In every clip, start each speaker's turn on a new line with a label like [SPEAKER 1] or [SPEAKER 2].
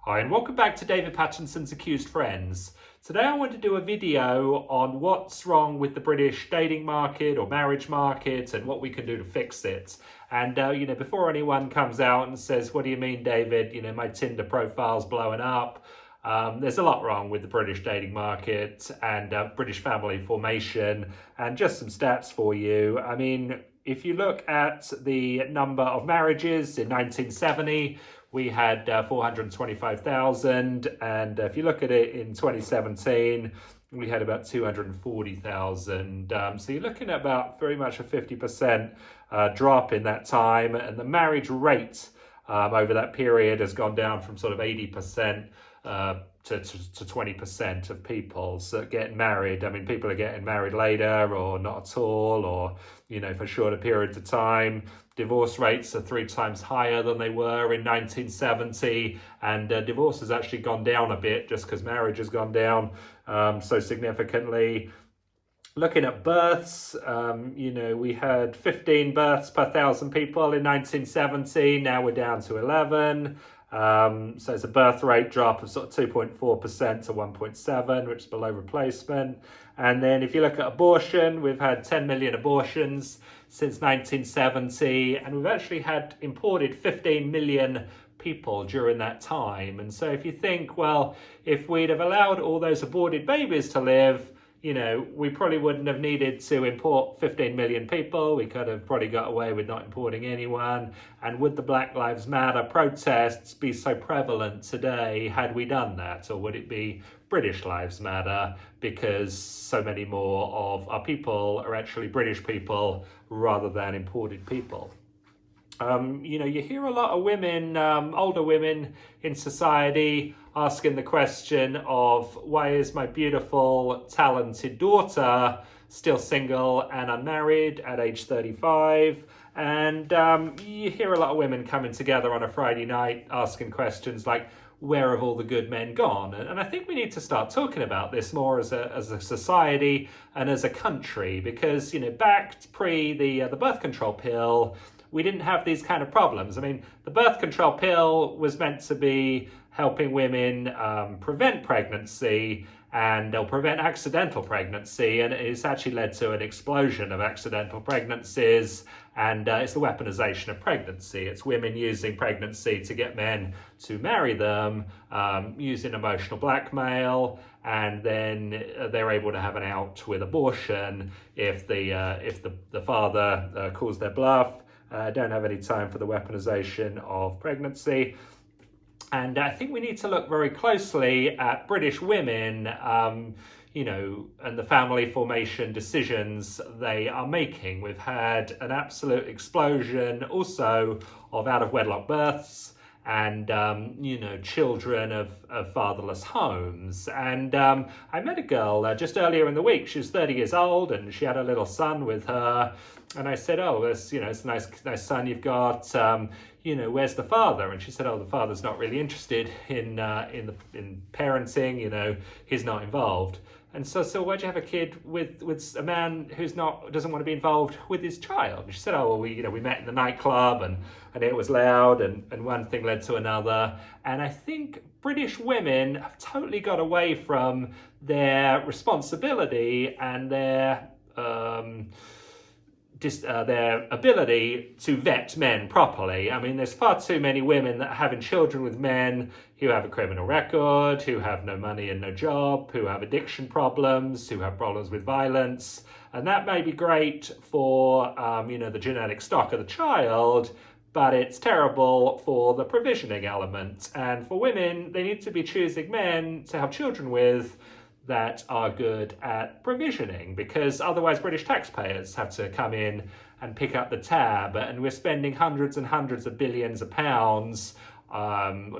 [SPEAKER 1] Hi and welcome back to David Pattinson's Accused Friends. Today I want to do a video on what's wrong with the British dating market or marriage market and what we can do to fix it. And before anyone comes out and says, what do you mean, David, my Tinder profile's blowing up. There's a lot wrong with the British dating market and British family formation. And just some stats for you. I mean, if you look at the number of marriages in 1970, we had 425,000, and if you look at it in 2017, we had about 240,000. So you're looking at about very much a 50% drop in that time, and the marriage rate over that period has gone down from sort of 80% to 20% of people getting married. I mean, people are getting married later or not at all, or, for shorter periods of time. Divorce rates are 3 times higher than they were in 1970, and divorce has actually gone down a bit just because marriage has gone down so significantly. Looking at births, we had 15 births per 1,000 people in 1970. Now we're down to 11. So it's a birth rate drop of sort of 2.4% to 1.7, which is below replacement. And then if you look at abortion, we've had 10 million abortions since 1970, and we've actually had imported 15 million people during that time. And so if you think, well, if we'd have allowed all those aborted babies to live, we probably wouldn't have needed to import 15 million people. We could have probably got away with not importing anyone. And would the Black Lives Matter protests be so prevalent today had we done that? Or would it be British Lives Matter because so many more of our people are actually British people rather than imported people? You hear a lot of women, older women in society asking the question of, why is my beautiful, talented daughter still single and unmarried at age 35? And you hear a lot of women coming together on a Friday night asking questions like, where have all the good men gone? And I think we need to start talking about this more as a society and as a country, because, back pre the birth control pill, we didn't have these kind of problems. I mean, the birth control pill was meant to be helping women prevent pregnancy and they'll prevent accidental pregnancy, and it's actually led to an explosion of accidental pregnancies, and it's the weaponization of pregnancy. It's women using pregnancy to get men to marry them, using emotional blackmail, and then they're able to have an out with abortion if the father calls their bluff. Don't have any time for the weaponization of pregnancy. And I think we need to look very closely at British women, and the family formation decisions they are making. We've had an absolute explosion also of out-of-wedlock births and, children of fatherless homes. And I met a girl just earlier in the week. She was 30 years old and she had a little son with her. And I said, oh, it's a nice son you've got. Where's the father? And she said, oh, the father's not really interested in parenting. He's not involved. And so why'd you have a kid with a man doesn't want to be involved with his child? And she said, oh, well, we met in the nightclub and it was loud and one thing led to another. And I think British women have totally got away from their responsibility and their ability to vet men properly. I mean, there's far too many women that are having children with men who have a criminal record, who have no money and no job, who have addiction problems, who have problems with violence. And that may be great for, the genetic stock of the child, but it's terrible for the provisioning element. And for women, they need to be choosing men to have children with that are good at provisioning, because otherwise British taxpayers have to come in and pick up the tab, and we're spending hundreds and hundreds of billions of pounds,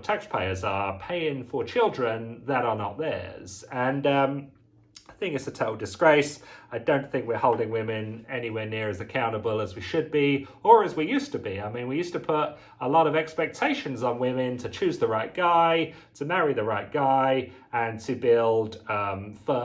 [SPEAKER 1] taxpayers are paying for children that are not theirs. And I think it's a total disgrace. I don't think we're holding women anywhere near as accountable as we should be, or as we used to be. I mean, we used to put a lot of expectations on women to choose the right guy, to marry the right guy, and to build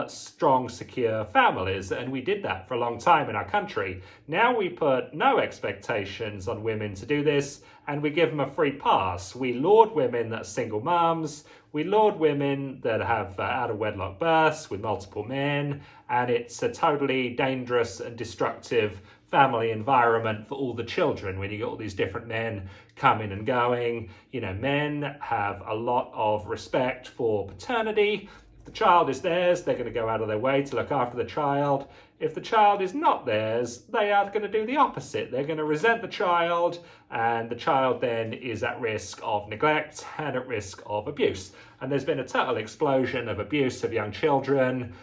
[SPEAKER 1] strong, secure families. And we did that for a long time in our country. Now we put no expectations on women to do this, and we give them a free pass. We laud women that are single mums. We laud women that have out-of-wedlock births with multiple men, and it's a totally dangerous and destructive family environment for all the children when you get all these different men coming and going. You know, men have a lot of respect for paternity. If the child is theirs, they're going to go out of their way to look after the child. If the child is not theirs, they are going to do the opposite. They're going to resent the child, and the child then is at risk of neglect and at risk of abuse. And there's been a total explosion of abuse of young children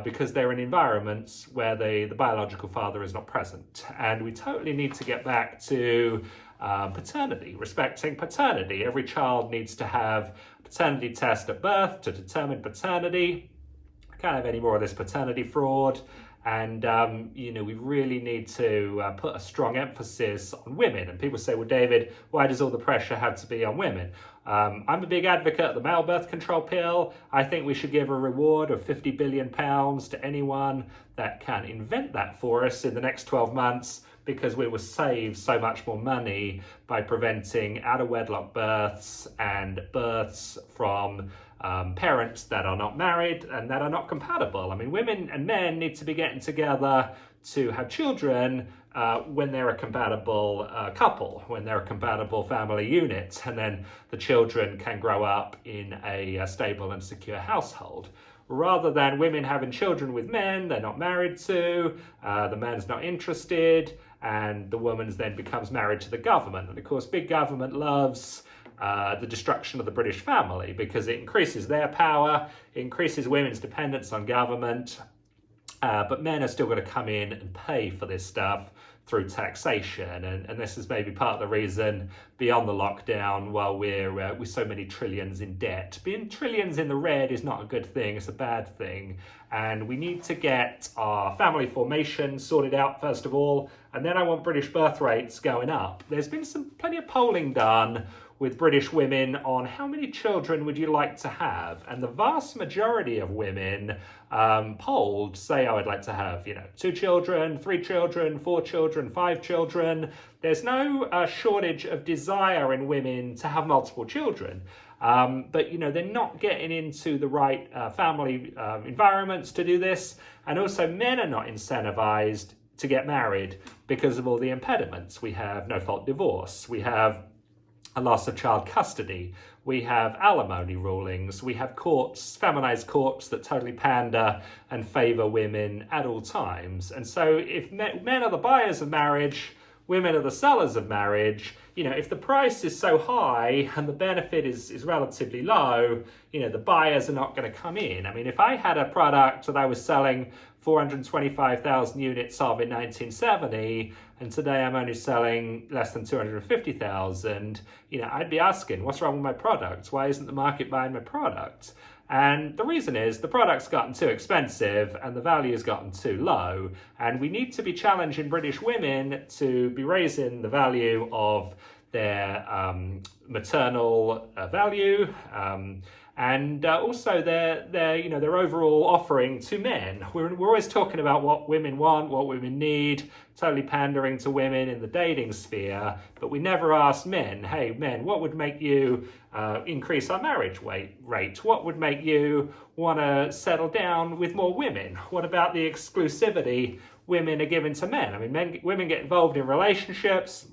[SPEAKER 1] because they're in environments where the biological father is not present. And we totally need to get back to paternity, respecting paternity. Every child needs to have a paternity test at birth to determine paternity. I can't have any more of this paternity fraud. And, you know, we really need to put a strong emphasis on women. And people say, well, David, why does all the pressure have to be on women? I'm a big advocate of the male birth control pill. I think we should give a reward of £50 billion to anyone that can invent that for us in the next 12 months, because we will save so much more money by preventing out-of-wedlock births and births from parents that are not married and that are not compatible. I mean, women and men need to be getting together to have children when they're a compatible couple, when they're a compatible family unit, and then the children can grow up in a stable and secure household. Rather than women having children with men they're not married to, the man's not interested, and the woman then becomes married to the government. And of course, big government loves the destruction of the British family because it increases their power, it increases women's dependence on government, but men are still going to come in and pay for this stuff through taxation, and this is maybe part of the reason beyond the lockdown, while we're with so many trillions in debt. Being trillions in the red is not a good thing, it's a bad thing, and we need to get our family formation sorted out first of all, and then I want British birth rates going up. There's been plenty of polling done with British women on how many children would you like to have, and the vast majority of women polled say, I would like to have, 2 children, 3 children, 4 children, 5 children. There's no shortage of desire in women to have multiple children, but they're not getting into the right family environments to do this, and also men are not incentivized to get married because of all the impediments. We have no-fault divorce, we have a loss of child custody, we have alimony rulings, we have courts, feminized courts that totally pander and favor women at all times. And so if men are the buyers of marriage, women are the sellers of marriage, if the price is so high and the benefit is relatively low, the buyers are not going to come in. I mean, if I had a product that I was selling 425,000 units of in 1970, and today I'm only selling less than 250,000, I'd be asking, what's wrong with my product? Why isn't the market buying my product? And the reason is the product's gotten too expensive and the value has gotten too low. And we need to be challenging British women to be raising the value of their maternal value, and also their overall offering to men. We're always talking about what women want, what women need, totally pandering to women in the dating sphere, but we never ask men, hey men, what would make you increase our marriage rate? What would make you want to settle down with more women? What about the exclusivity women are given to men? I mean, women get involved in relationships,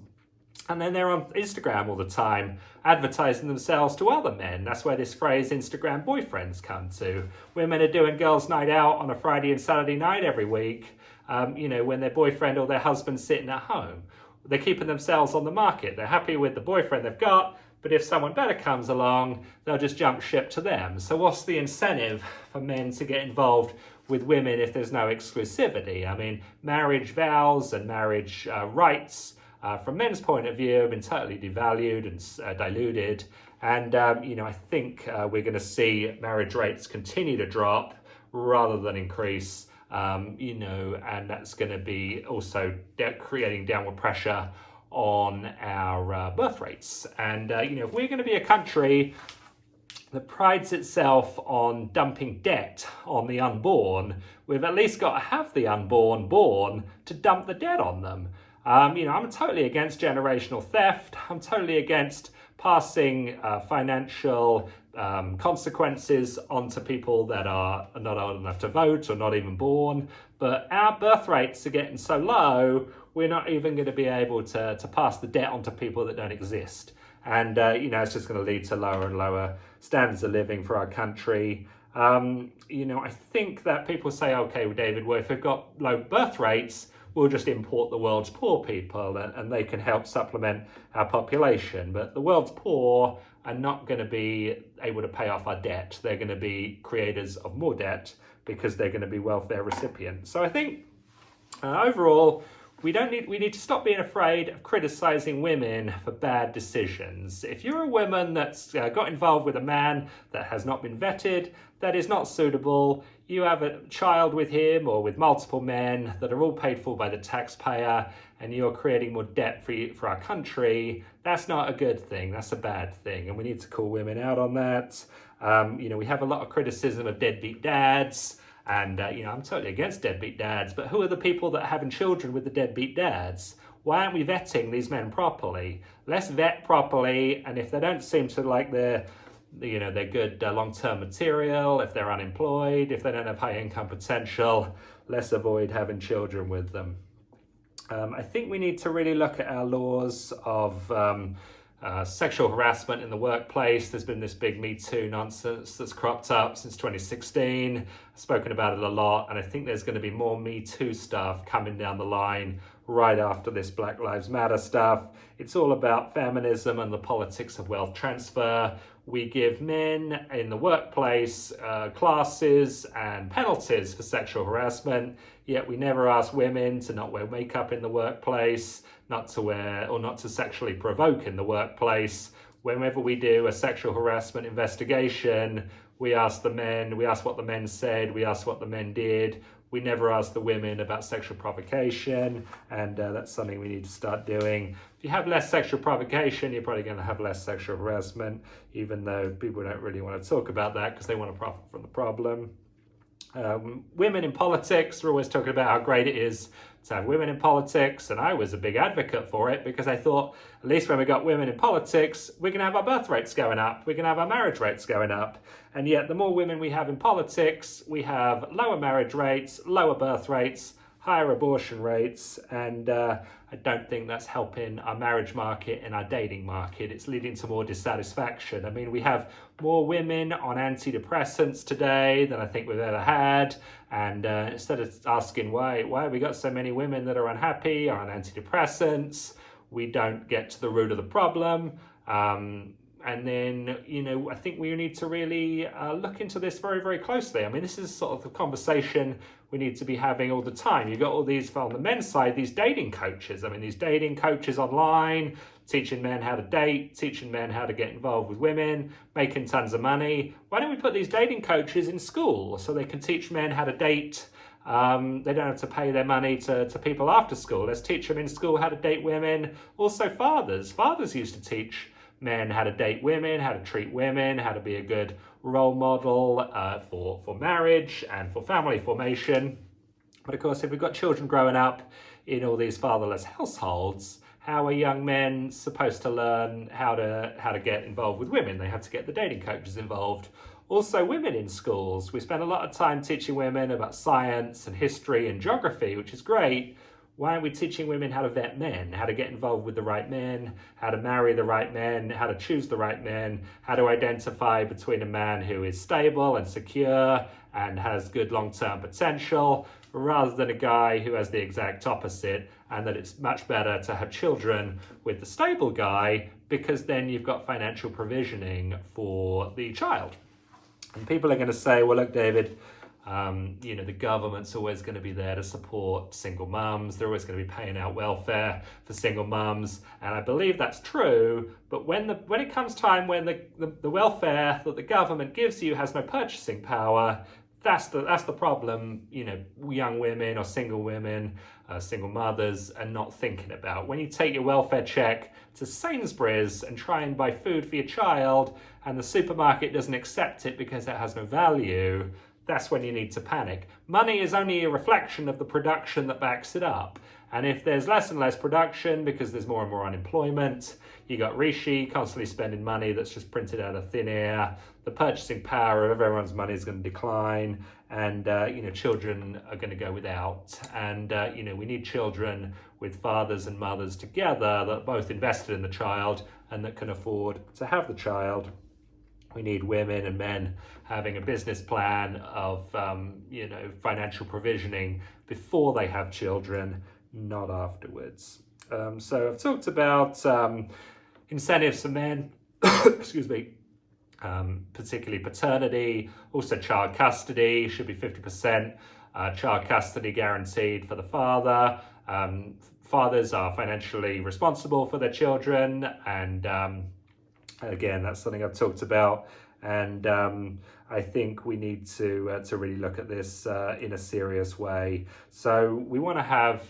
[SPEAKER 1] and then they're on Instagram all the time, advertising themselves to other men. That's where this phrase Instagram boyfriends come to. Women are doing girls' night out on a Friday and Saturday night every week, when their boyfriend or their husband's sitting at home. They're keeping themselves on the market. They're happy with the boyfriend they've got, but if someone better comes along, they'll just jump ship to them. So what's the incentive for men to get involved with women if there's no exclusivity? I mean, marriage vows and marriage rights, from men's point of view, have been totally devalued and diluted. And, I think we're going to see marriage rates continue to drop rather than increase, and that's going to be also creating downward pressure on our birth rates. And, if we're going to be a country that prides itself on dumping debt on the unborn, we've at least got to have the unborn born to dump the debt on them. I'm totally against generational theft. I'm totally against passing financial consequences onto people that are not old enough to vote or not even born. But our birth rates are getting so low, we're not even going to be able to pass the debt onto people that don't exist. And, it's just going to lead to lower and lower standards of living for our country. I think that people say, okay, well, David, well, if we've got low birth rates, we'll just import the world's poor people and they can help supplement our population. But the world's poor are not going to be able to pay off our debt. They're going to be creators of more debt because they're going to be welfare recipients. So I think overall, we need to stop being afraid of criticizing women for bad decisions. If you're a woman that's got involved with a man that has not been vetted, that is not suitable, you have a child with him or with multiple men that are all paid for by the taxpayer, and you're creating more debt for our country, that's not a good thing, that's a bad thing, and we need to call women out on that. We have a lot of criticism of deadbeat dads. And, I'm totally against deadbeat dads, but who are the people that are having children with the deadbeat dads? Why aren't we vetting these men properly? Let's vet properly, and if they don't seem to like they're good long-term material, if they're unemployed, if they don't have high income potential, let's avoid having children with them. I think we need to really look at our laws of sexual harassment in the workplace. There's been this big Me Too nonsense that's cropped up since 2016. I've spoken about it a lot, and I think there's going to be more Me Too stuff coming down the line right after this Black Lives Matter stuff. It's all about feminism and the politics of wealth transfer. We give men in the workplace classes and penalties for sexual harassment, yet we never ask women to not wear makeup in the workplace, not to wear or not to sexually provoke in the workplace. Whenever we do a sexual harassment investigation, we ask the men, we ask what the men said, we ask what the men did. We never ask the women about sexual provocation, and that's something we need to start doing. If you have less sexual provocation, you're probably going to have less sexual harassment, even though people don't really want to talk about that because they want to profit from the problem. Women in politics, we're always talking about how great it is to have women in politics, and I was a big advocate for it because I thought at least when we got women in politics, we're going to have our birth rates going up, we're going to have our marriage rates going up, and yet the more women we have in politics, we have lower marriage rates, lower birth rates, higher abortion rates, and I don't think that's helping our marriage market and our dating market. It's leading to more dissatisfaction. I mean, we have more women on anti-depressants today than I think we've ever had, and instead of asking why have we got so many women that are unhappy or on antidepressants, we don't get to the root of the problem. And then, I think we need to really look into this very, very closely. I mean, this is sort of the conversation we need to be having all the time. You've got all these, on the men's side, these dating coaches. I mean, these dating coaches online, teaching men how to date, teaching men how to get involved with women, making tons of money. Why don't we put these dating coaches in school so they can teach men how to date? They don't have to pay their money to people after school. Let's teach them in school how to date women. Also fathers. Fathers used to teach men how to date women, how to treat women, how to be a good role model for marriage and for family formation. But of course, if we've got children growing up in all these fatherless households, how are young men supposed to learn how to get involved with women? They have to get the dating coaches involved. Also, women in schools. We spend a lot of time teaching women about science and history and geography, which is great. Why aren't we teaching women how to vet men, how to get involved with the right men, how to marry the right men, how to choose the right men, how to identify between a man who is stable and secure and has good long-term potential, rather than a guy who has the exact opposite, and that it's much better to have children with the stable guy because then you've got financial provisioning for the child. And people are going to say, well, look, David, the government's always going to be there to support single mums. They're always going to be paying out welfare for single mums, and I believe that's true. But when it comes time when the welfare that the government gives you has no purchasing power, that's the problem. Young women or single women, single mothers are not thinking about. When you take your welfare check to Sainsbury's and try and buy food for your child, and the supermarket doesn't accept it because it has no value, that's when you need to panic. Money is only a reflection of the production that backs it up. And if there's less and less production because there's more and more unemployment, you got Rishi constantly spending money that's just printed out of thin air, the purchasing power of everyone's money is going to decline, and children are going to go without. And we need children with fathers and mothers together that both invested in the child and that can afford to have the child. We need women and men having a business plan of financial provisioning before they have children, not afterwards. So I've talked about incentives for men, excuse me, particularly paternity, also child custody should be 50%, child custody guaranteed for the father. Fathers are financially responsible for their children, and again, that's something I've talked about. And I think we need to really look at this in a serious way. So we want to have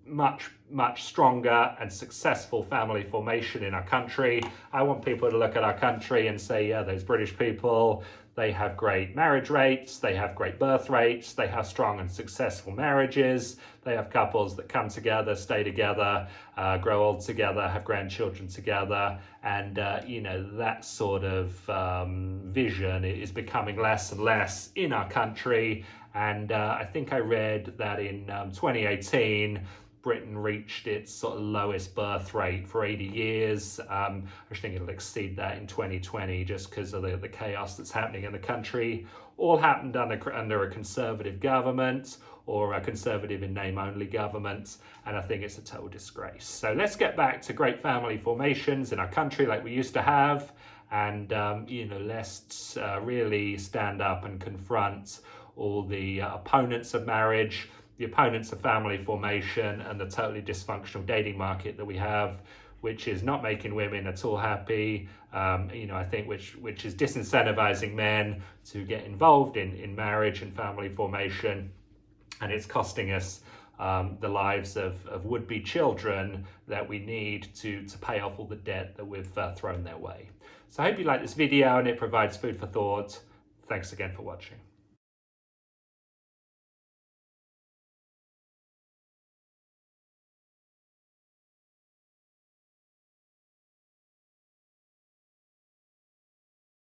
[SPEAKER 1] much stronger and successful family formation in our country. I want people to look at our country and say, yeah, those British people, they have great marriage rates, they have great birth rates, they have strong and successful marriages, they have couples that come together, stay together, grow old together, have grandchildren together, and that sort of vision is becoming less and less in our country. And I think I read that in 2018, Britain reached its sort of lowest birth rate for 80 years. I think it'll exceed that in 2020 just because of the chaos that's happening in the country. All happened under a Conservative government, or a Conservative in name only government, and I think it's a total disgrace. So let's get back to great family formations in our country like we used to have, and let's really stand up and confront all the opponents of marriage, the opponents of family formation, and the totally dysfunctional dating market that we have, which is not making women at all happy, I think which is disincentivizing men to get involved in marriage and family formation, and it's costing us the lives of would-be children that we need to pay off all the debt that we've thrown their way. So I hope you like this video and it provides food for thought. Thanks again for watching.